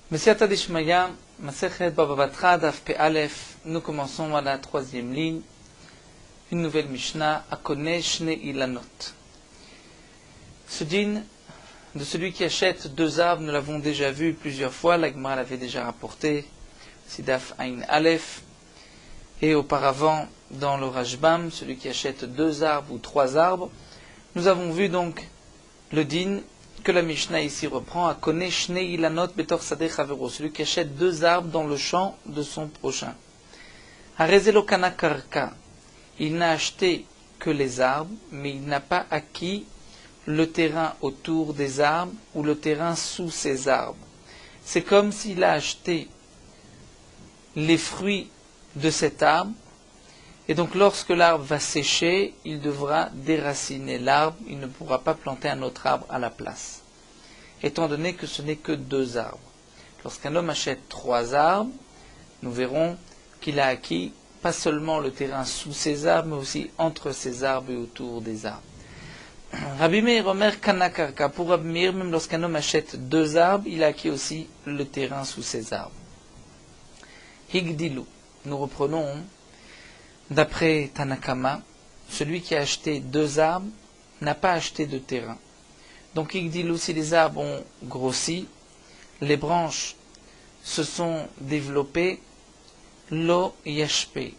Mesiata Dishmaya, Masechet Baba Batra, Daf Pe Aleph, nous commençons à la troisième ligne, une nouvelle Mishnah, Akone Shne Ilanot. Ce din de celui qui achète deux arbres, nous l'avons déjà vu plusieurs fois, la Gemara l'avait déjà rapporté, Sidaf Ain Aleph, et auparavant dans le Rajbam, celui qui achète deux arbres ou trois arbres. Nous avons vu donc le din que la Mishnah ici reprend, Akone Shne Ilanot Betor Sadeh Chavero, celui qui achète deux arbres dans le champ de son prochain. Harezelo Kana Karka, il n'a acheté que les arbres, mais il n'a pas acquis le terrain autour des arbres ou le terrain sous ces arbres. C'est comme s'il a acheté les fruits de cet arbre, et donc lorsque l'arbre va sécher, il devra déraciner l'arbre, il ne pourra pas planter un autre arbre à la place, étant donné que ce n'est que deux arbres. Lorsqu'un homme achète trois arbres, nous verrons qu'il a acquis pas seulement le terrain sous ces arbres, mais aussi entre ces arbres et autour des arbres. Rabbi Meir Omer Kanakarka, pour Rabbi Meir, même lorsqu'un homme achète deux arbres, il a acquis aussi le terrain sous ces arbres. Higdilu, nous reprenons, d'après Tanakama, celui qui a acheté deux arbres n'a pas acheté de terrain. Donc Higdilu, si les arbres ont grossi, les branches se sont développées, lo yashpe.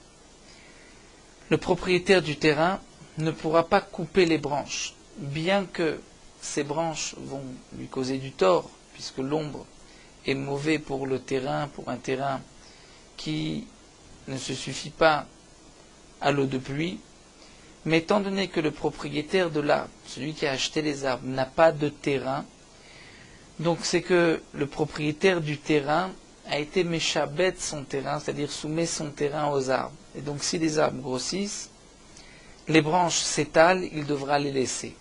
Le propriétaire du terrain ne pourra pas couper les branches, bien que ces branches vont lui causer du tort, puisque l'ombre est mauvais pour le terrain, pour un terrain qui ne se suffit pas à l'eau de pluie. Mais étant donné que le propriétaire de l'arbre, celui qui a acheté les arbres, n'a pas de terrain, donc c'est que le propriétaire du terrain a été méchabet son terrain, c'est-à-dire soumet son terrain aux arbres. Et donc si les arbres grossissent, les branches s'étalent, il devra les laisser.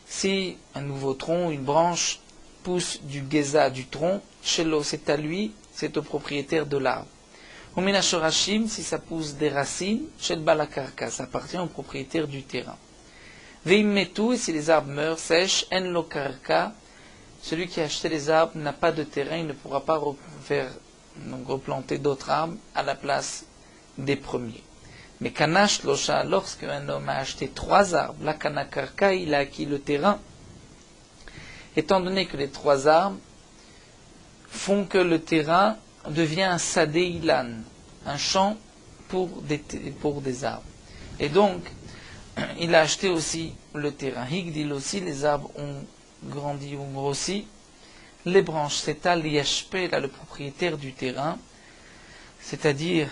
Si un nouveau tronc, une branche, pousse du geza, du tronc, shelo, c'est à lui, c'est au propriétaire de l'arbre. Si ça pousse des racines, shel balakarka, ça appartient au propriétaire du terrain. Veimmetu, et si les arbres meurent, sèchent, en lo karka, celui qui a acheté les arbres n'a pas de terrain, il ne pourra pas replanter d'autres arbres à la place des premiers. Mais Kanash Losha, lorsqu'un homme a acheté trois arbres, la Kanakarka, il a acquis le terrain, étant donné que les trois arbres font que le terrain devient un Sadeh Ilan, un champ pour des arbres. Et donc, il a acheté aussi le terrain. Higdil aussi, les arbres ont grandi ou grossi, les branches s'étalent, Yashpe, là, le propriétaire du terrain, c'est-à-dire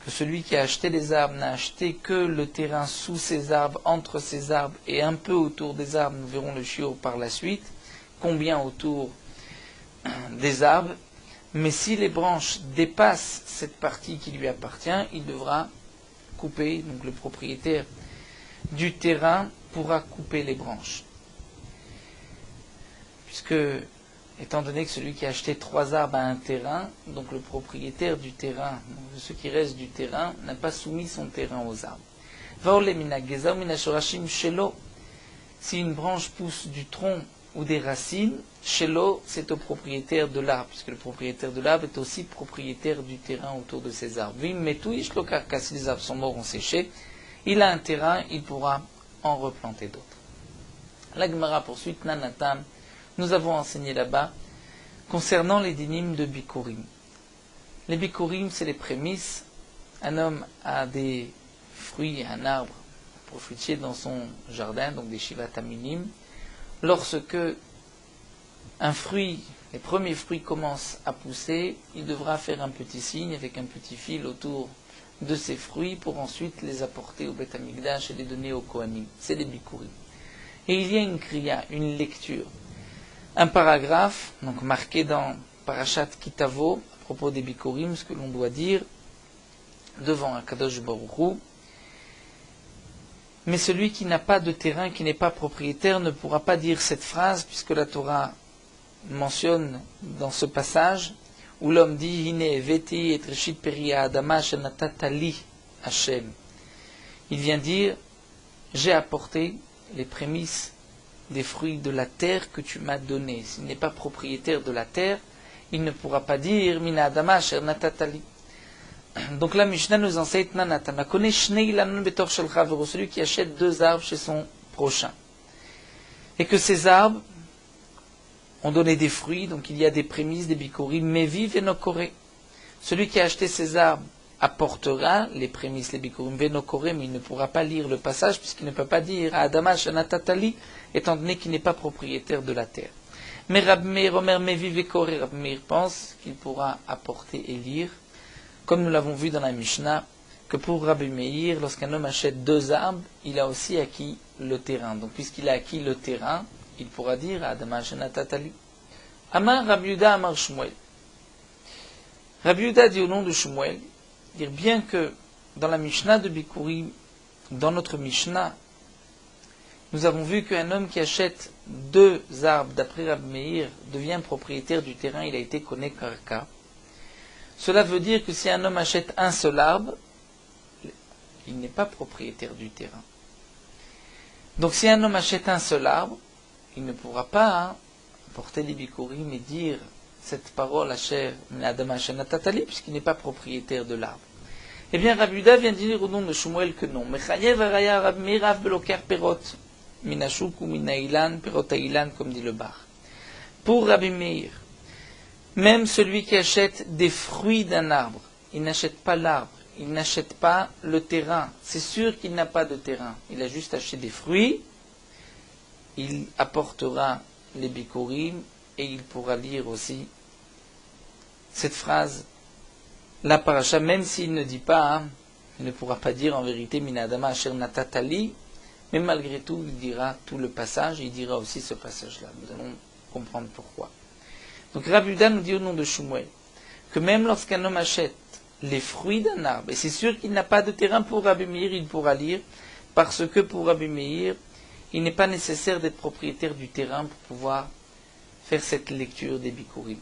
que celui qui a acheté les arbres n'a acheté que le terrain sous ces arbres, entre ces arbres et un peu autour des arbres. Nous verrons le shiur par la suite, combien autour des arbres. Mais si les branches dépassent cette partie qui lui appartient, il devra couper, donc le propriétaire du terrain pourra couper les branches. Puisque, étant donné que celui qui a acheté trois arbres a un terrain, donc le propriétaire du terrain, ce qui reste du terrain, n'a pas soumis son terrain aux arbres. Si une branche pousse du tronc ou des racines, shelo, c'est au propriétaire de l'arbre, puisque le propriétaire de l'arbre est aussi propriétaire du terrain autour de ces arbres. Si les arbres sont morts, ont séché, il a un terrain, il pourra en replanter d'autres. La Gemara poursuit, Nanatam, nous avons enseigné là-bas, concernant les dinim de Bikurim. Les Bikurim, c'est les prémices. Un homme a des fruits, un arbre fruitier dans son jardin, donc des shivataminim. Lorsque un fruit, les premiers fruits commencent à pousser, il devra faire un petit signe avec un petit fil autour de ces fruits pour ensuite les apporter au Beth Amikdash et les donner au Kohanim. C'est les Bikurim. Et il y a une kriya, une lecture, un paragraphe, donc marqué dans Parashat Kitavo, à propos des Bikurim, ce que l'on doit dire devant Akadosh Baruch Hu. Mais celui qui n'a pas de terrain, qui n'est pas propriétaire, ne pourra pas dire cette phrase, puisque la Torah mentionne dans ce passage, où l'homme dit, Hine veti et reshit peria adama shenatatali Hashem. Il vient dire, j'ai apporté les prémices des fruits de la terre que tu m'as donnée. S'il n'est pas propriétaire de la terre, il ne pourra pas dire Mina Adama Asher Natatali. Donc la Mishnah nous enseigne Nanatana. Connais Shnei Lanon Betor Shel Chavero, celui qui achète 2 arbres chez son prochain. Et que ces arbres ont donné des fruits, donc il y a des prémices, des bikurim, Mevi Venokore. Celui qui a acheté ces arbres apportera les prémices, les bikurim Venokore, mais il ne pourra pas lire le passage puisqu'il ne peut pas dire Adama Shanatatali, étant donné qu'il n'est pas propriétaire de la terre. Mais Rab Meir Omer Mevi Vekore, Rab Meir pense qu'il pourra apporter et lire, comme nous l'avons vu dans la Mishnah, que pour Rabbi Meir, lorsqu'un homme achète 2 arbres, il a aussi acquis le terrain. Donc puisqu'il a acquis le terrain, il pourra dire Adama Shanatatali. Amar Rabbi Yuda Amar Shmuel. Rabbi Yuda dit au nom de Shmuel, dire bien que dans la Mishnah de Bikurim, dans notre Mishnah, nous avons vu qu'un homme qui achète 2 arbres, d'après Rabbi Meir, devient propriétaire du terrain, il a été koneh karka. Cela veut dire que si un homme achète un seul arbre, il n'est pas propriétaire du terrain. Donc si un homme achète un seul arbre, il ne pourra pas porter les bikurim et dire cette parole Asher Adama Shanatatali, puisqu'il n'est pas propriétaire de l'arbre. Eh bien, Rabbi Yuda vient dire au nom de Shmuel que non. Mechayev araya Rabbi Meir av beloker perot minashuk ou minailan perot ailan, comme dit le bar. Pour Rabbi Meir, même celui qui achète des fruits d'un arbre, il n'achète pas l'arbre, il n'achète pas le terrain. C'est sûr qu'il n'a pas de terrain. Il a juste acheté des fruits, il apportera les bikurim et il pourra lire aussi cette phrase, la paracha, même s'il ne dit pas, il ne pourra pas dire en vérité Mina Adama Asher Natatali, mais malgré tout, il dira tout le passage, et il dira aussi ce passage-là. Nous allons comprendre pourquoi. Donc Rabbi Yuda nous dit au nom de Shmuel que même lorsqu'un homme achète les fruits d'un arbre, et c'est sûr qu'il n'a pas de terrain pour Rabbi Meir, il pourra lire, parce que pour Rabbi Meir, il n'est pas nécessaire d'être propriétaire du terrain pour pouvoir faire cette lecture des bikurim.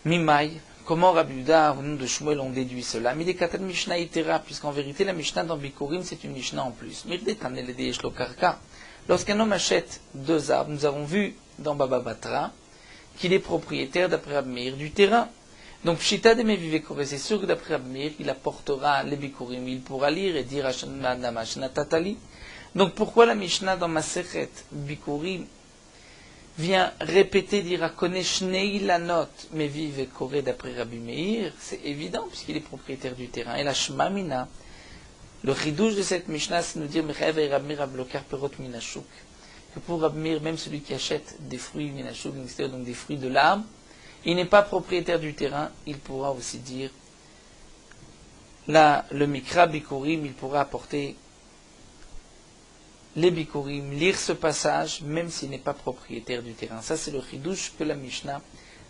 Mimai, comment Rabbi Yuda au nom de Shmuel ont déduit cela? Mais les katan Mishnah itera, puisqu'en vérité la Mishnah dans bikurim c'est une Mishnah en plus. Lorsqu'un homme achète 2 arbres, nous avons vu dans Baba Batra qu'il est propriétaire d'après Rabbi Meir du terrain. Donc Pshita de Mevivekore, c'est sûr que d'après Rabbi Meir, il apportera les bikurim, il pourra lire et dire Adama Shanatatali. Donc pourquoi la Mishnah dans Masechet Bikurim vient répéter, dire Koneh Shnei Lanot Mevivekore d'après Rabbi Meir? C'est évident puisqu'il est propriétaire du terrain. Et la Shma Mina, le chidouche de cette Mishnah, c'est nous dire Mechayev et Rabbi Meir Ablokar Perot Minashuk, que pour Rabbi Meir, même celui qui achète des fruits Minashuk, c'est-à-dire donc des fruits de l'arbre, il n'est pas propriétaire du terrain, il pourra aussi dire là, le Mikra Bikurim, il pourra apporter les bikurim, lire ce passage, même s'il n'est pas propriétaire du terrain. Ça, c'est le chidouche que la Mishnah,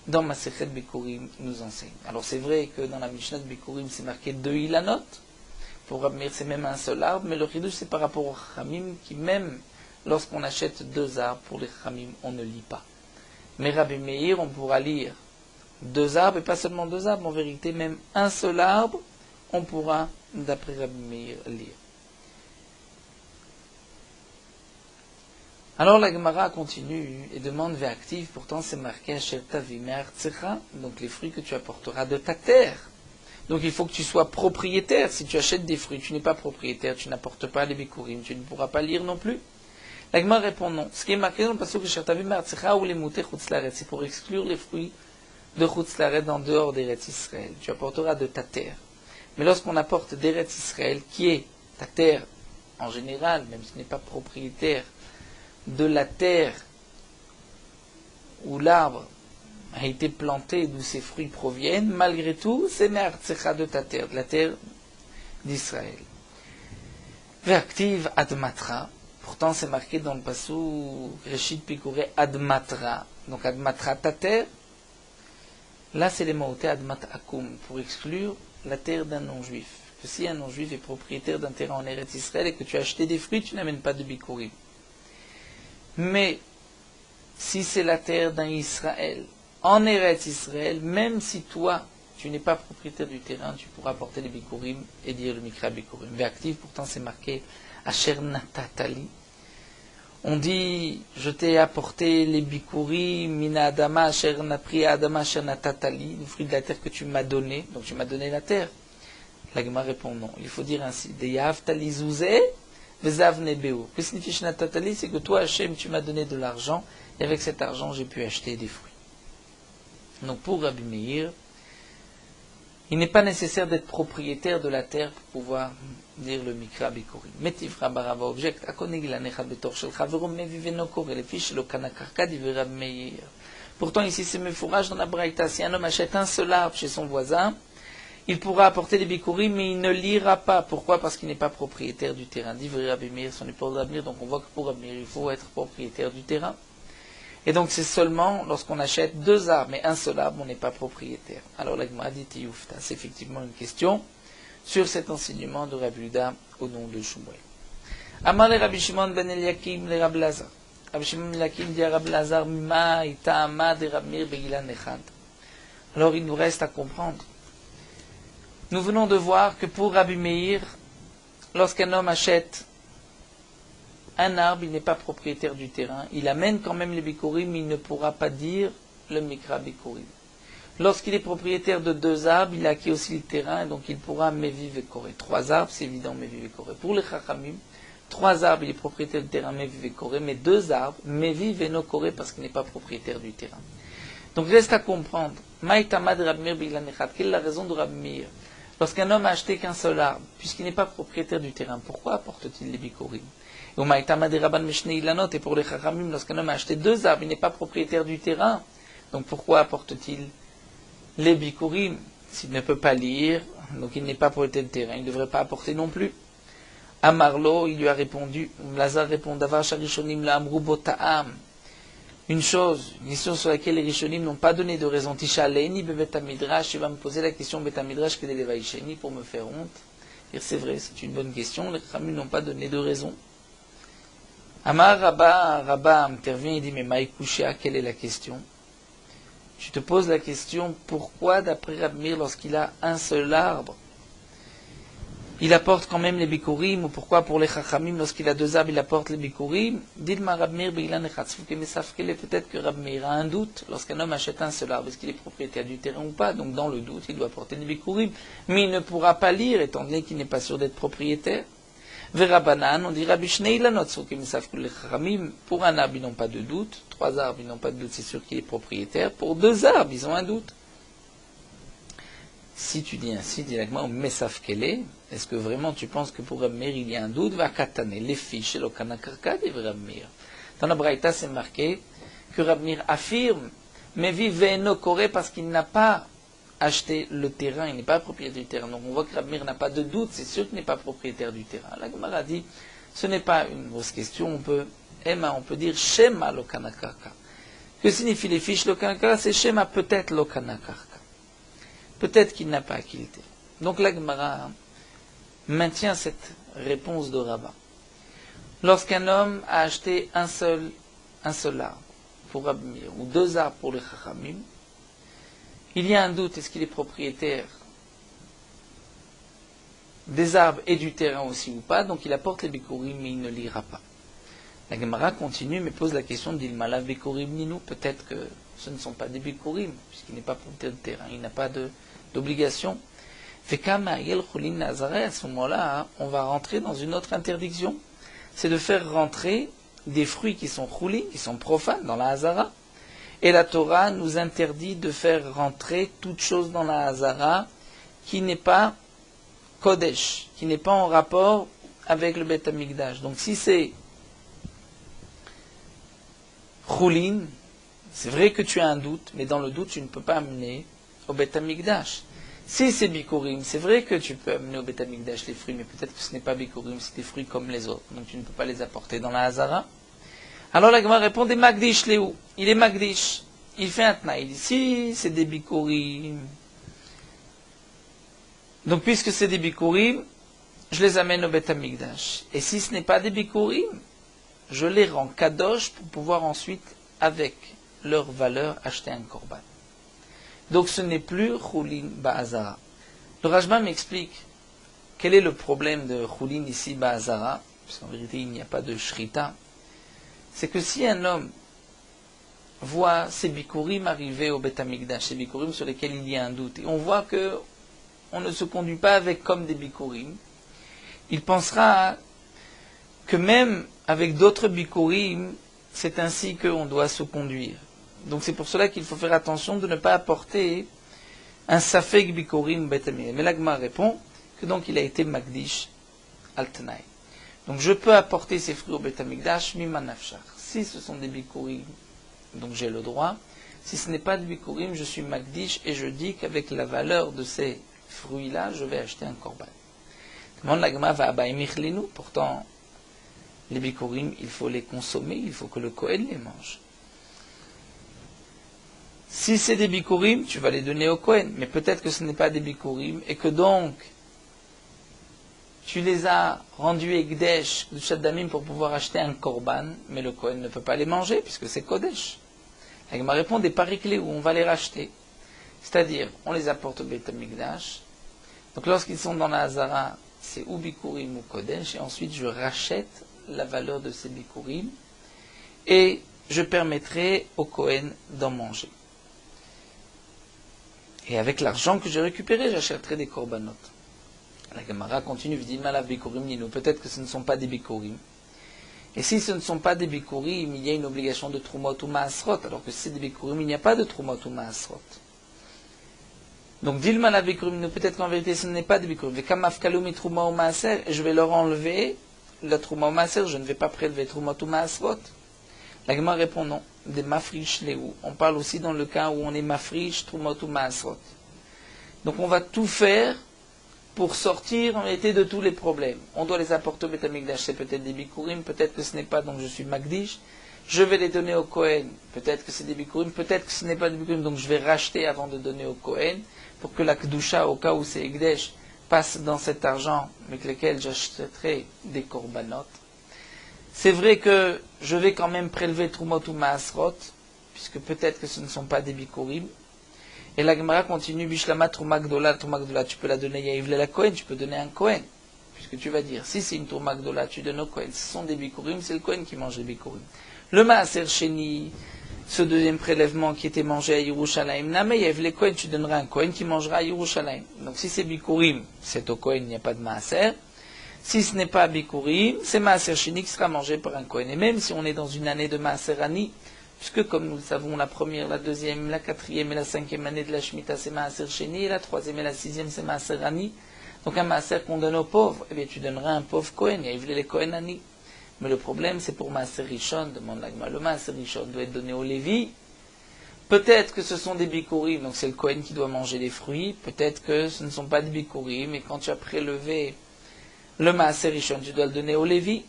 dans Masechet Bikurim, nous enseigne. Alors, c'est vrai que dans la Mishnah de Bikurim, c'est marqué 2 ilanot. Pour Rabbi Meir, c'est même un seul arbre, mais le chidouche, c'est par rapport au Chamim, qui même, lorsqu'on achète 2 arbres, pour les Chamim, on ne lit pas. Mais Rabbi Meir, on pourra lire 2 arbres, et pas seulement 2 arbres, en vérité, même un seul arbre, on pourra, d'après Rabbi Meir, lire. Alors la Gemara continue et demande Ve'aktiv, pourtant c'est marqué Asher tavi me'artzecha, donc les fruits que tu apporteras de ta terre. Donc il faut que tu sois propriétaire. Si tu achètes des fruits, tu n'es pas propriétaire, tu n'apportes pas les bikurim, tu ne pourras pas lire non plus. La Gemara répond non. Ce qui est marqué dans le passage Asher tavi me'artzecha ou les moutés chutz laaretz, c'est pour exclure les fruits de chutz laaretz en dehors d'Eretz Israël. Tu apporteras de ta terre. Mais lorsqu'on apporte d'Eretz Israël, qui est ta terre en général, même si tu n'es pas propriétaire de la terre où l'arbre a été planté, d'où ses fruits proviennent, malgré tout, c'est me'artzecha de ta terre, de la terre d'Israël. Ve'aktiv admatra, pourtant c'est marqué dans le passou Reshit Pikure admatra, donc admatra ta terre, là c'est les maoté admat akum, pour exclure la terre d'un non-juif. Que si un non-juif est propriétaire d'un terrain en Eretz Israël et que tu as acheté des fruits, tu n'amènes pas de bikurim. Mais si c'est la terre d'un Israël, en Eretz Israël, même si toi, tu n'es pas propriétaire du terrain, tu pourras porter les bikurim et dire le mikra bikurim. Ve'aktiv, pourtant c'est marqué Asher natatali, On dit, je t'ai apporté les bikurim, mina adama, asher napri adama, asher natatali, le fruit de la terre que tu m'as donné, donc tu m'as donné la terre. La Gemara répond non. Il faut dire ainsi, de yahavtali zuzeh, vezav nebeu. Que signifie shnatatali? C'est que toi, Hachem, tu m'as donné de l'argent, et avec cet argent, j'ai pu acheter des fruits. Donc pour Rabbi Meir, il n'est pas nécessaire d'être propriétaire de la terre pour pouvoir dire le Mikra Bikurim. Metivra barava object, akonegila nechad betor shel chaverom meviveno kore, le fiche le kanakarka dit Rabbi Meir. Pourtant ici c'est mefourage dans la Braïta. Si un homme achète un seul arbre chez son voisin, il pourra apporter des Bikurim, mais il ne l'ira pas. Pourquoi? Parce qu'il n'est pas propriétaire du terrain. Dit Rabbi Meir, son épouse d'avenir. Donc on voit que pour Rabbi Meir, il faut être propriétaire du terrain. Et donc c'est seulement lorsqu'on achète deux arbres, mais un seul arbre, on n'est pas propriétaire. Alors la Gemara dit Tioufta, c'est effectivement une question sur cet enseignement de Rabbi Yuda au nom de Shmuel. Amar le Rabbi Shimon ben Eliakim le Rabbi Lazar. Rabbi Shimon ben Eliakim dit à Rabbi Lazar, Mima ita ama de Rabbi Meir begilan echad. Alors il nous reste à comprendre. Nous venons de voir que pour Rabbi Meir, lorsqu'un homme achète un arbre, il n'est pas propriétaire du terrain. Il amène quand même les bikurim, mais il ne pourra pas dire le mikra bikurim. Lorsqu'il est propriétaire de deux arbres, il a acquis aussi le terrain, donc il pourra meviv et koré. Trois arbres, c'est évident, meviv et koré. Pour les chachamim, trois arbres, il est propriétaire du terrain, meviv et koré, mais deux arbres, meviv et no koré, parce qu'il n'est pas propriétaire du terrain. Donc reste à comprendre. Maïtama de Rabbi Meir bilan echad. Quelle est la raison de Rabbi Meir? Lorsqu'un homme a acheté qu'un seul arbre, puisqu'il n'est pas propriétaire du terrain, pourquoi apporte-t-il les bikurim? Et pour les chachamim, lorsqu'un homme a acheté deux arbres, il n'est pas propriétaire du terrain. Donc pourquoi apporte-t-il les bikurim? S'il ne peut pas lire, donc il n'est pas propriétaire du terrain, il ne devrait pas apporter non plus. Amarlo, il lui a répondu, Lazare répond, Davar sharishonim la amru bota'am. Une question sur laquelle les rishonim n'ont pas donné de raison. Tisha leini bebet midrash, il va me poser la question bet midrash que des levaïcheni pour me faire honte. Et c'est vrai, c'est une bonne question, les chachamim n'ont pas donné de raison. Amar Rabba intervient et dit, mais Maïkoucha, quelle est la question? Tu te poses la question, pourquoi d'après Rabbi Meir, lorsqu'il a un seul arbre, il apporte quand même les bikurim, ou pourquoi pour les chachamim, lorsqu'il a deux arbres, il apporte les bikurim? Dites-moi Rabbi Meir, peut-être que Rabbi Meir a un doute, lorsqu'un homme achète un seul arbre, est-ce qu'il est propriétaire du terrain ou pas? Donc dans le doute, il doit apporter les bikurim, mais il ne pourra pas lire, étant donné qu'il n'est pas sûr d'être propriétaire. Verabanan, on dit Rabbi Shneilanot, pour un arbre, ils n'ont pas de doute. Trois arbres, ils n'ont pas de doute, c'est sûr qu'il est propriétaire. Pour deux arbres, ils ont un doute. Si tu dis ainsi, directement, Mesaf Kele, est-ce que vraiment tu penses que pour Rabbi Meir, il y a un doute? Va katane, les fiches, le kanakarka, dit Rabbi Meir. Dans la Braïta, c'est marqué que Rabbi Meir affirme, mais vive no koré parce qu'il n'a pas acheter le terrain, il n'est pas propriétaire du terrain. Donc on voit que Rabbi Meir n'a pas de doute, c'est sûr qu'il n'est pas propriétaire du terrain. La Gemara dit, ce n'est pas une grosse question, on peut dire Shema lo kanakarka. Que signifie les fiches lo kanakarka? C'est Shema peut-être lo kanakarka. Peut-être qu'il n'a pas acquis le terrain. Donc la Gemara maintient cette réponse de Rabba. Lorsqu'un homme a acheté un seul arbre pour Rabbi Meir, ou deux arbres pour les chachamim, il y a un doute, est-ce qu'il est propriétaire des arbres et du terrain aussi ou pas, donc il apporte les bikurim, mais il ne lira pas. La Gemara continue, mais pose la question d'Ilmala bikurim ninou, peut-être que ce ne sont pas des bikurim, puisqu'il n'est pas propriétaire du terrain, il n'a pas d'obligation. Fekama yel chulin nazaré, à ce moment-là, on va rentrer dans une autre interdiction, c'est de faire rentrer des fruits qui sont chulin, qui sont profanes dans la hazara. Et la Torah nous interdit de faire rentrer toute chose dans la Hazara qui n'est pas Kodesh, qui n'est pas en rapport avec le Beth Amikdash. Donc si c'est Choulin, c'est vrai que tu as un doute, mais dans le doute, tu ne peux pas amener au Beth Amikdash. Si c'est Bikurim, c'est vrai que tu peux amener au Beth Amikdash les fruits, mais peut-être que ce n'est pas Bikurim, c'est des fruits comme les autres. Donc tu ne peux pas les apporter dans la Hazara. Alors la Gemara répond des Magdish Léou. Il est Magdish. Il fait un tnaï. Il dit si c'est des bikurim. Donc puisque c'est des bikurim, je les amène au Beth Amikdash. Et si ce n'est pas des bikurim, je les rends kadosh pour pouvoir ensuite, avec leur valeur, acheter un korban. Donc ce n'est plus Choulin Ba'azara. Le Rajma m'explique quel est le problème de Choulin ici Ba'azara, parce qu'en vérité il n'y a pas de shrita. c'est que si un homme voit ces bikurim arriver au Beth Amikdash, ces bikurim sur lesquels il y a un doute, et on voit que on ne se conduit pas avec comme des bikurim, il pensera que même avec d'autres bikurim, c'est ainsi qu'on doit se conduire. Donc c'est pour cela qu'il faut faire attention de ne pas apporter un safek bikurim Beth Amikdash. Mais l'Agma répond que donc il a été Magdish al-Tanaï. Donc je peux apporter ces fruits au Beth Amikdash mimman nafshach. Si ce sont des bikurim, donc j'ai le droit. Si ce n'est pas de bikurim, je suis Magdish et je dis qu'avec la valeur de ces fruits-là, je vais acheter un korban. Demande l'Agma va abaïmichlinu. Pourtant, les bikurim, il faut les consommer, il faut que le Kohen les mange. Si c'est des bikurim, tu vas les donner au Kohen. Mais peut-être que ce n'est pas des bikurim et que donc tu les as rendus Ekdesh, du Shaddamim, pour pouvoir acheter un korban, mais le Kohen ne peut pas les manger, puisque c'est Kodesh. Il m'a répondu des pariklés où on va les racheter. C'est-à-dire, on les apporte au Beth Amikdash. Donc lorsqu'ils sont dans la Hazara, c'est ou Bikurim ou Kodesh, et ensuite je rachète la valeur de ces Bikurim, et je permettrai au Kohen d'en manger. Et avec l'argent que j'ai récupéré, j'achèterai des korbanot. La Gemara continue, dit Malav Bikurim Nino. Peut-être que ce ne sont pas des Bikurim. Et si ce ne sont pas des Bikurim, il y a une obligation de Trumot ou Maasrot. Alors que si c'est des Bikurim, il n'y a pas de Trumot ou Maasrot. Donc, dit le Malav Bikurim Nino. Peut-être qu'en vérité, ce n'est pas des Bikurim. Et je vais leur enlever la Trumot ou Maaser. Je ne vais pas prélever Trumot ou Maasrot. La Gemara répond non. Des Mafrish Léou. On parle aussi dans le cas où on est Mafrish, Trumot ou Maasrot. Donc, on va tout faire pour sortir en réalité de tous les problèmes. On doit les apporter au Beth Amikdash, c'est peut-être des bikurim, peut-être que ce n'est pas, donc je suis Magdish. Je vais les donner au Kohen, peut-être que c'est des bikurim, peut-être que ce n'est pas des bikurim, donc je vais racheter avant de donner au Kohen, pour que la Kedusha, au cas où c'est Ekdesh, passe dans cet argent avec lequel j'achèterai des korbanot. C'est vrai que je vais quand même prélever Trumot ou Maasrot, puisque peut-être que ce ne sont pas des bikurim. Et la Gemara continue, Bishlama Trouma Gdola, tu peux la donner Yaivle la Kohen, tu peux donner un Kohen. Puisque tu vas dire, si c'est une Trouma Gdola, tu donnes au Kohen. Ce sont des bikurim, c'est le Kohen qui mange les bikurim. Le Maaser Sheni, ce deuxième prélèvement qui était mangé à Yerushalayim, Name Yaivle Kohen, tu donneras un Kohen qui mangera à Yerushalayim. Donc si c'est bikurim, c'est au Kohen, il n'y a pas de Maaser. Si ce n'est pas bikurim, c'est Maaser Sheni qui sera mangé par un Kohen. Et même si on est dans une année de Maaser Ani, puisque, comme nous le savons, la première, la deuxième, la quatrième et la cinquième année de la Shemitah, c'est Maaser Sheni, et la troisième et la sixième, c'est Maaser Ani. Donc un Maaser qu'on donne aux pauvres, eh bien tu donneras un pauvre Kohen, il y a les Kohen Ani. Mais le problème, c'est pour Maaser Rishon, demande l'Agma. Le Maaser Rishon doit être donné au Lévi. Peut-être que ce sont des bikurim, donc c'est le Kohen qui doit manger les fruits. Peut-être que ce ne sont pas des bikurim, mais quand tu as prélevé le Maaser Rishon, tu dois le donner au Lévi.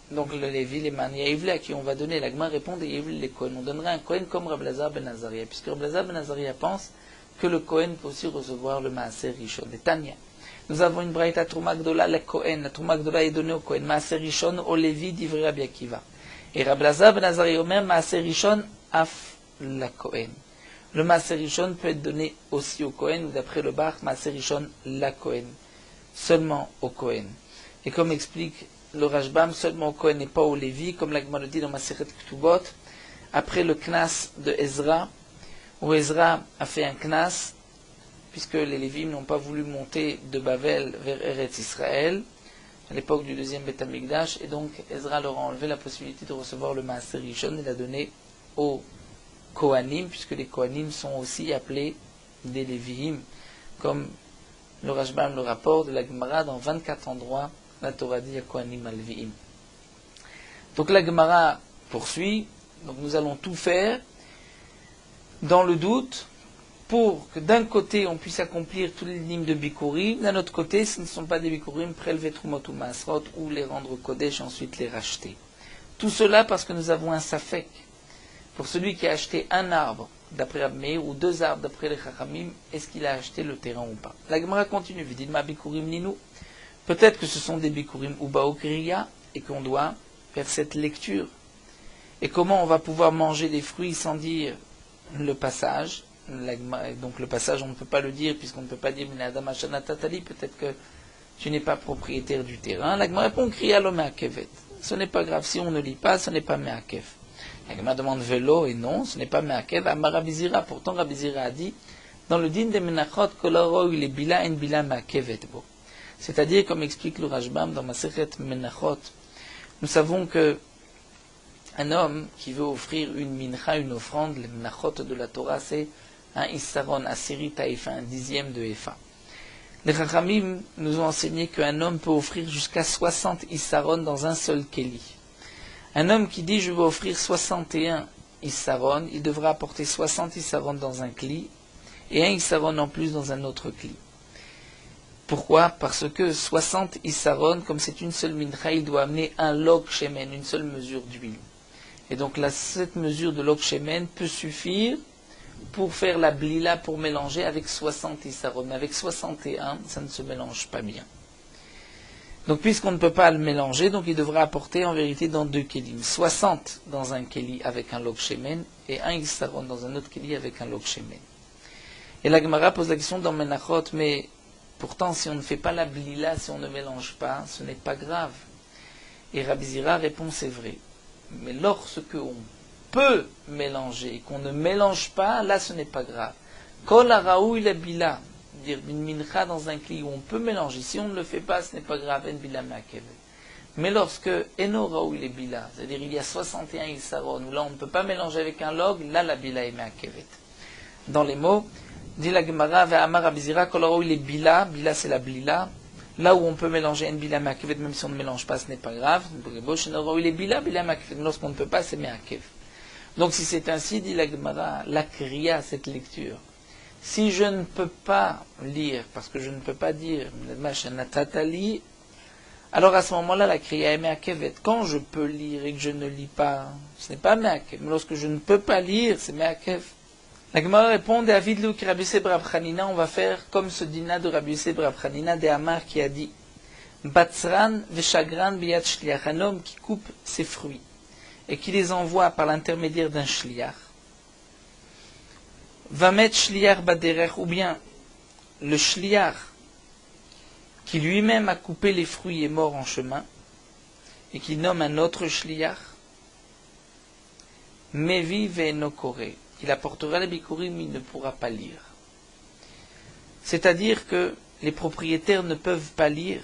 Donc le Lévi, les man Yaivle à qui on va donner, l'Agma répond des Yaivle les Kohen. On donnera un Kohen comme Rabbi Elazar ben Azaria, puisque Rabbi Elazar ben Azaria pense que le Kohen peut aussi recevoir le Maaser Rishon. Et Tanya, nous avons une braïta Trouma Gdola, le Kohen. La Trouma Gdola est donnée au Kohen. Maaser Rishon au Lévi d'Ivri Rabbi Akiva. Et Rabbi Elazar ben Azaria même Maaser Rishon af la Kohen. Le Maaser Rishon peut être donné aussi au Kohen, ou d'après le Bach, Maaser Rishon la Kohen. Seulement au Kohen. Et comme explique le Rashbam, seulement au Kohen et pas au Lévi, comme la Gemara le dit dans Masechet Ketubot, après le Knas de Ezra, où Ezra a fait un Knas, puisque les Lévim n'ont pas voulu monter de Bavel vers Eretz Israël, à l'époque du deuxième Beth Amikdash, et donc Ezra leur a enlevé la possibilité de recevoir le Maaser Rishon et l'a donné aux Kohanim, puisque les Kohanim sont aussi appelés des Lévim, comme le Rashbam le rapporte de la Gemara dans 24 endroits. La Torah dit à Kohanim Alvi'im. Donc la Gemara poursuit. Donc nous allons tout faire dans le doute pour que d'un côté on puisse accomplir tous les lignes de Bikurim, d'un autre côté ce ne sont pas des Bikurim, prélever Trumot ou Maasrot ou les rendre Kodesh et ensuite les racheter. Tout cela parce que nous avons un Safek. Pour celui qui a acheté un arbre d'après Rabbi Meir ou deux arbres d'après les Chachamim, est-ce qu'il a acheté le terrain ou pas? La Gemara continue. Vidit ma Bikurim Ninu. Peut-être que ce sont des bikurim ou baokriya et qu'on doit faire cette lecture. Et comment on va pouvoir manger des fruits sans dire le passage? Donc le passage, on ne peut pas le dire puisqu'on ne peut pas dire Minadam Hashana Tatali, peut-être que tu n'es pas propriétaire du terrain. La Gemara répond Kriya Loma Kevet. ce n'est pas grave. Si on ne lit pas, ce n'est pas me'akev. La Gemara demande vélo, et non, ce n'est pas me'akev. Amar Rabbi Zira, pourtant Rabbi Zira a dit, dans le din de Menachot, koloro il est bila en bila me'akevet bo. C'est-à-dire, comme explique le Rashbam dans Masechet Menachot, nous savons que un homme qui veut offrir une mincha, une offrande, les Menachot de la Torah, c'est un issaron, asiri taïfa, un dixième de efa. Les Chachamim nous ont enseigné qu'un homme peut offrir jusqu'à 60 issaron dans un seul keli. Un homme qui dit je veux offrir 61 issaron, il devra apporter 60 issaron dans un kli et un issaron en plus dans un autre kli. Pourquoi? Parce que 60 issaron, comme c'est une seule mincha, il doit amener un log shemen, une seule mesure d'huile. Et donc là, cette mesure de log shemen peut suffire pour faire la blila, pour mélanger avec 60 issaron. Mais avec 61, ça ne se mélange pas bien. Donc puisqu'on ne peut pas le mélanger, donc il devra apporter en vérité dans deux kélim. 60 dans un kéli avec un log shemen et un issaron dans un autre kéli avec un log shemen. Et la Gemara pose la question dans Menachot, mais pourtant si on ne fait pas la blila, si on ne mélange pas, ce n'est pas grave. Et Rabbi Zira répond c'est vrai. Mais lorsque on peut mélanger et qu'on ne mélange pas, là ce n'est pas grave. Kol haraou il bila, dire une mincha dans un kli où on peut mélanger. Si on ne le fait pas, ce n'est pas grave. En bila me'akevet. Mais lorsque eno raou il bila, c'est-à-dire il y a 61 issaron où là on ne peut pas mélanger avec un log, là la bila est me'akevet. Dans les mots, dit la Gemara ve'amar Rabbi Zira kol haraou il bila, bila c'est la blila. Là où on peut mélanger en bila me'akevet, même si on ne mélange pas, ce n'est pas grave. Lorsqu'on ne peut pas, c'est me'akev. Donc si c'est ainsi, dit la Gemara, la kriya, cette lecture, si je ne peux pas lire, parce que je ne peux pas dire, alors à ce moment-là, la kriya est me'akevet. Quand je peux lire et que je ne lis pas, ce n'est pas me'akev. Mais lorsque je ne peux pas lire, c'est me'akev. La Gemara répond, David Lou, Rabbi Yosef bar Chanina, on va faire comme ce dîner de Rabbi Yosef bar Chanina de Amar qui a dit, Batzran veshagran biyad shliach, un homme qui coupe ses fruits et qui les envoie par l'intermédiaire d'un shliach. Va mettre shliach baderech, ou bien le shliach qui lui-même a coupé les fruits est mort en chemin et qui nomme un autre shliach, mevi ve'enokore. Il apportera les bikurim, mais il ne pourra pas lire. C'est-à-dire que les propriétaires ne peuvent pas lire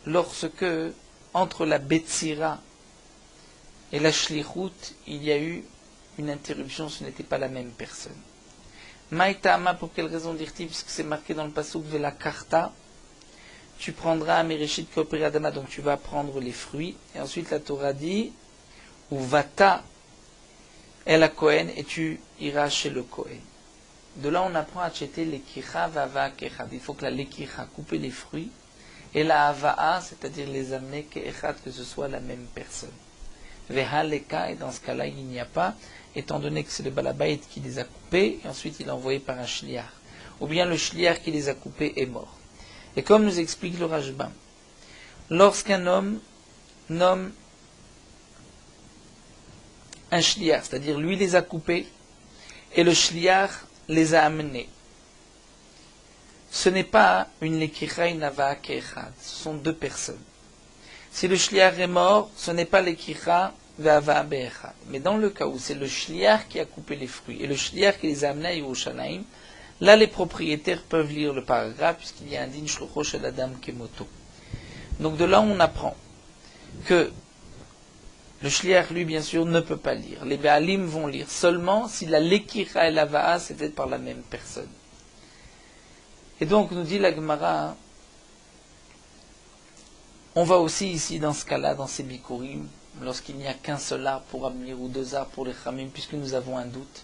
lorsque, entre la Betsira et la Shlichut, il y a eu une interruption, ce n'était pas la même personne. Maïtama, pour quelle raison dire-t-il? Puisque c'est marqué dans le pasuk de la Karta, tu prendras un Mereshit Kopri Adama, donc tu vas prendre les fruits, et ensuite la Torah dit, ou Vata, et la Kohen, et tu iras chez le Kohen. De là, on apprend à acheter l'ekicha vava kechad. Il faut que la lekicha, couper les fruits, et la ava'a, c'est-à-dire les amener kechad, que ce soit la même personne. Veha leka, et dans ce cas-là, il n'y a pas, étant donné que c'est le balabait qui les a coupés, et ensuite il est envoyé par un shliach. Ou bien le shliach qui les a coupés est mort. Et comme nous explique le Rashbam, lorsqu'un homme nomme un shliach, c'est-à-dire lui les a coupés et le shliach les a amenés. Ce n'est pas une lekicha, une ava'a ke'echad, ce sont deux personnes. Si le shliach est mort, ce n'est pas lekicha ve'ava'a be'echad. Mais dans le cas où c'est le shliach qui a coupé les fruits et le shliach qui les a amenés à Yerushalayim, là les propriétaires peuvent lire le paragraphe puisqu'il y a un din shlucho shel adam kemoto. Donc de là on apprend que le shliach, lui, bien sûr, ne peut pas lire. Les Baalim vont lire seulement si la lekicha et la va'a, c'était par la même personne. Et donc, nous dit la Gemara, on va aussi ici, dans ce cas-là, dans ces bikurim, lorsqu'il n'y a qu'un seul arbre pour amener ou deux arbres pour les chamim, puisque nous avons un doute.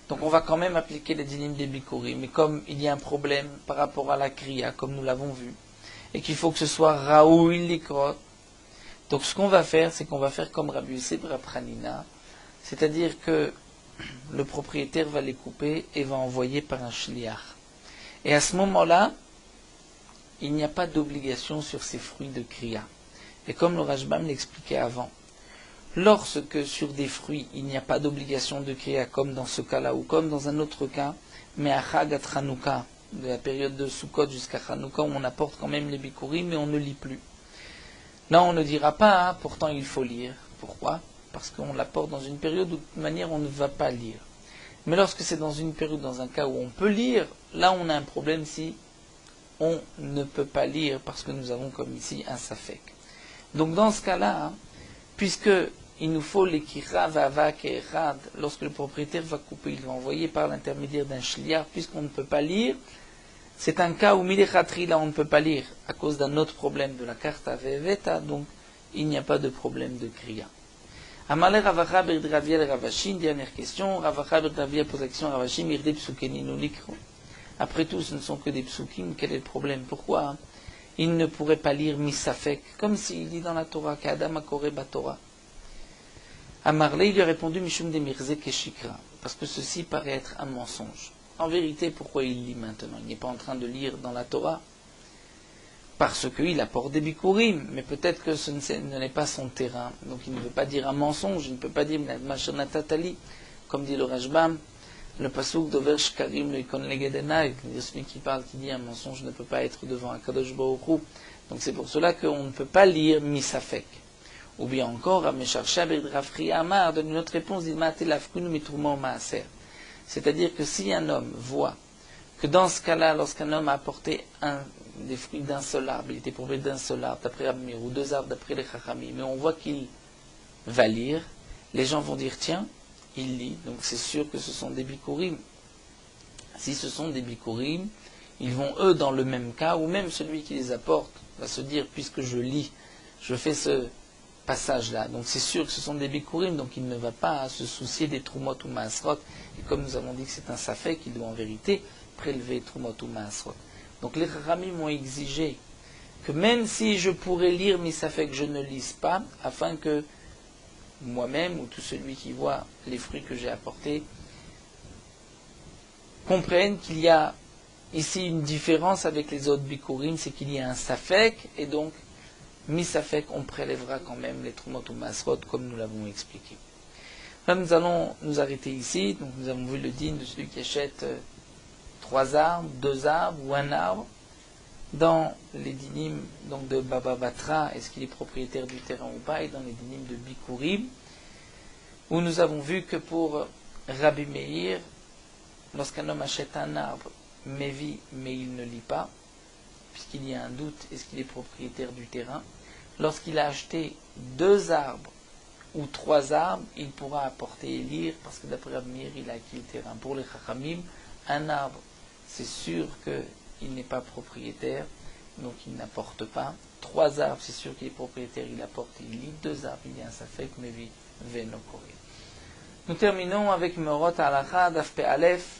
Donc, on va quand même appliquer les dinim des bikurim. Mais comme il y a un problème par rapport à la kriya, comme nous l'avons vu, et qu'il faut que ce soit raoul likrot, donc ce qu'on va faire, c'est qu'on va faire comme Rabbi Yosef bar Chanina, c'est-à-dire que le propriétaire va les couper et va envoyer par un shliach. Et à ce moment-là, il n'y a pas d'obligation sur ces fruits de kriya. Et comme le Rashbam l'expliquait avant, lorsque sur des fruits, il n'y a pas d'obligation de kriya, comme dans ce cas-là, ou comme dans un autre cas, mais à Chagat Chanukah, de la période de Sukkot jusqu'à Chanukah, où on apporte quand même les bikurim, mais on ne lit plus. Là, on ne dira pas, hein, pourtant il faut lire. Pourquoi? Parce qu'on l'apporte dans une période où de toute manière on ne va pas lire. Mais lorsque c'est dans une période, dans un cas où on peut lire, là on a un problème si on ne peut pas lire parce que nous avons comme ici un safek. Donc dans ce cas-là, hein, puisque il nous faut l'ékira vavak et rad, lorsque le propriétaire va couper, il va envoyer par l'intermédiaire d'un shliar, puisqu'on ne peut pas lire, c'est un cas où milekhatri, là on ne peut pas lire à cause d'un autre problème de la carte aveveta, donc il n'y a pas de problème de kriya. Amalé Ravacha Berdravia le Ravashim, dernière question. Ravacha Berdravia pose la question Ravashim, Irde Psukeninu Likro. Après tout, ce ne sont que des psukim, quel est le problème? Pourquoi il ne pourrait pas lire Misafek, comme s'il dit dans la Torah, qu'Adam Akore Batora. Amarle, il lui a répondu Mishum de Mirze Keshikra, parce que ceci paraît être un mensonge. En vérité, pourquoi il lit maintenant? Il n'est pas en train de lire dans la Torah parce qu'il apporte des bikurim, mais peut-être que ce n'est pas son terrain. Donc il ne veut pas dire un mensonge, il ne peut pas dire Mashonatatali, comme dit le Rashbam, le pasuk d'Over Shkarim le Ikon Legedenai, celui qui parle, qui dit un mensonge ne peut pas être devant un Kadosh Baruch Hu. Donc c'est pour cela qu'on ne peut pas lire Misafek. Ou bien encore, Amesharsha Berdrafri Amar donne une autre réponse, dit Matelafkun Mitruma Maaser. C'est-à-dire que si un homme voit que dans ce cas-là, lorsqu'un homme a apporté des fruits d'un seul arbre, il était propriétaire d'un seul arbre d'après Rabbi ou deux arbres d'après les Chachamim, mais on voit qu'il va lire, les gens vont dire tiens, il lit, donc c'est sûr que ce sont des bikurim. Si ce sont des bikurim, ils vont eux dans le même cas, ou même celui qui les apporte va se dire puisque je lis, je fais ce passage-là, donc c'est sûr que ce sont des bikurim, donc il ne va pas se soucier des trumot ou maasrot, et comme nous avons dit que c'est un safek, il doit en vérité prélever trumot ou maasrot. Donc les Ramim ont exigé que même si je pourrais lire Misafek, je ne lise pas, afin que moi-même ou tout celui qui voit les fruits que j'ai apportés comprenne qu'il y a ici une différence avec les autres bikurim, c'est qu'il y a un Safek, et donc Misafek, on prélèvera quand même les trumot ou masrot, comme nous l'avons expliqué. Là, nous allons nous arrêter ici. Donc, nous avons vu le din de celui qui achète 3 arbres, 2 arbres ou un arbre. Dans les dinim donc de Baba Batra, est-ce qu'il est propriétaire du terrain ou pas, et dans les dinim de Bikurim, où nous avons vu que pour Rabbi Meir, lorsqu'un homme achète un arbre, mais il ne lit pas, puisqu'il y a un doute, est-ce qu'il est propriétaire du terrain? Lorsqu'il a acheté 2 arbres ou 3 arbres, il pourra apporter et lire, parce que d'après Rabbi Meir, il a acquis le terrain. Pour les Chachamim, un arbre, c'est sûr qu'il n'est pas propriétaire, donc il n'apporte pas. 3 arbres, c'est sûr qu'il est propriétaire, il apporte et il lit. 2 arbres, il y a un Safek, Mevi, Veno Kore. Nous terminons avec Meorot Halacha, Daf Pe Aleph,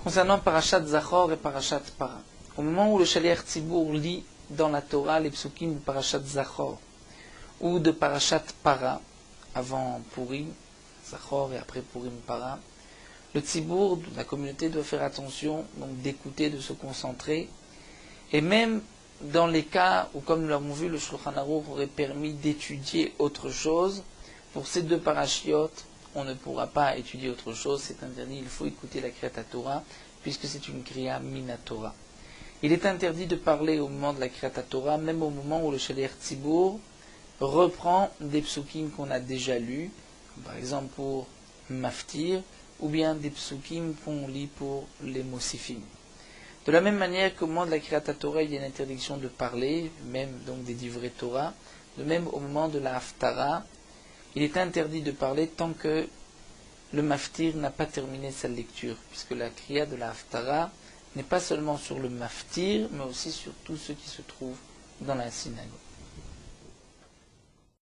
concernant Parashat Zachor et Parashat Para. Au moment où le Shaliach Tzibour lit dans la Torah les psukim de Parashat Zachor ou de Parashat Para, avant Purim, Zachor et après Purim Para, le Tzibour, la communauté, doit faire attention donc d'écouter, de se concentrer, et même dans les cas où, comme nous l'avons vu, le Shulchan Aruch aurait permis d'étudier autre chose, pour ces 2 parashiotes, on ne pourra pas étudier autre chose, c'est interdit, il faut écouter la Kriyat Torah, puisque c'est une Kriya Minatora. Il est interdit de parler au moment de la Kriyat Torah, même au moment où le Shaliach Tzibour reprend des psukim qu'on a déjà lus, par exemple pour Maftir, ou bien des psukim qu'on lit pour les Mosifim. De la même manière qu'au moment de la Kriyat Torah, il y a une interdiction de parler, même donc des divrei Torah, de même au moment de la Haftara, il est interdit de parler tant que le Maftir n'a pas terminé sa lecture, puisque la Kriya de la Haftara n'est pas seulement sur le Maftir, mais aussi sur tous ceux qui se trouvent dans la synagogue.